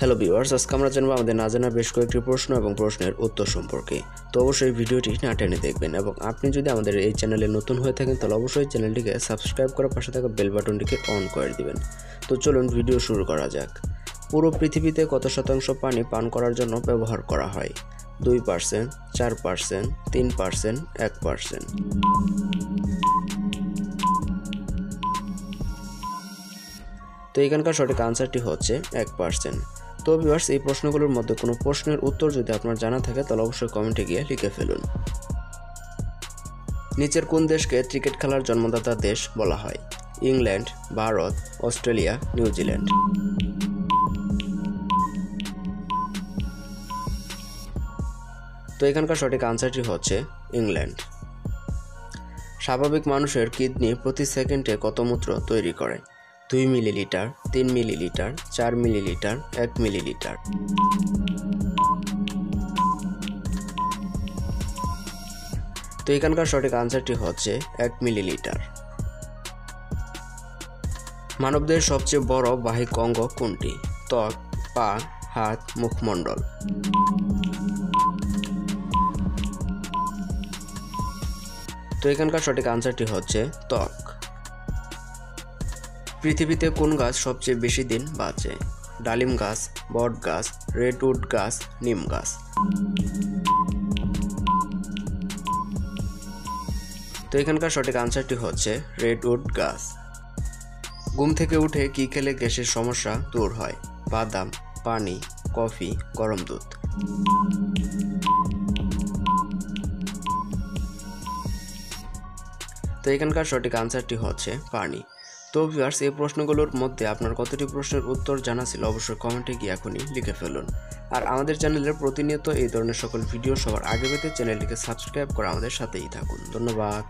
Hello viewers, আজকে আমরা জানবো আমাদের না জানা বেশ কয়েকটি প্রশ্ন এবং প্রশ্নের উত্তর সম্পর্কে। তো অবশ্যই ভিডিওটি না টেনে দেখবেন এবং আপনি যদি আমাদের এই চ্যানেলে নতুন হয়ে থাকেন তাহলে অবশ্যই চ্যানেলটিকে সাবস্ক্রাইব করে পাশে থাকা বেল বাটনটিকে অন করে দিবেন। তো চলুন ভিডিও শুরু করা যাক। পুরো পৃথিবীতে কত শতাংশ পানি পান করার জন্য ব্যবহার করা হয়? 2%, 4%, 3%, 1%। তো এখানকার সঠিক আনসারটি হচ্ছে 1%। তো ভিউয়ার্স, এই প্রশ্নগুলোর মধ্যে কোনো প্রশ্নের উত্তর যদি আপনার জানা থাকে তাহলে অবশ্যই কমেন্টে গিয়ে লিখে ফেলুন। নিচের কোন দেশকে ক্রিকেট খেলার জন্মদাতা দেশ বলা হয়? England, Bharat, Australia, New Zealand. তো এখানকার সঠিক আনসারটি হচ্ছে ইংল্যান্ড। স্বাভাবিক মানুষের কিডনি প্রতি সেকেন্ডে কত মূত্র তৈরি করে? 2 মিলিলিটার, 3 মিলিলিটার, 4 মিলিলিটার, 1 মিলিলিটার। তো এখানকার সঠিক আনসারটি হচ্ছে 1 মিলিলিটার। মানবদেহের সবচেয়ে বড় বাহ্যিক অঙ্গ কোনটি? ত্বক, পা, হাত, মুখমণ্ডল। তো এখানকার সঠিক আনসারটি হচ্ছে ত্বক। পৃথিবীতে কোন গাছ সবচেয়ে বেশি দিন বাঁচে? ডালিম গাছ, বট গাছ, রেডউড গাছ, নিম গাছ। তো এখানকার সঠিক আনসারটি হচ্ছে রেডউড গাছ। ঘুম থেকে উঠে কি খেলে গ্যাসের সমস্যা দূর হয়? বাদাম, পানি, কফি, গরম দুধ। তো এখানকার সঠিক আনসারটি হচ্ছে পানি। তো ভিউয়ার্স, এই প্রশ্নগুলোর মধ্যে আপনার কতটি প্রশ্নের উত্তর জানা ছিল অবশ্যই কমেন্টে গিয়ে এখনই লিখে ফেলুন। আর আমাদের চ্যানেলের প্রতিনিয়ত এই ধরনের সকল ভিডিও সবার আগে পেতে চ্যানেলটিকে সাবস্ক্রাইব করে আমাদের সাথেই থাকুন। ধন্যবাদ।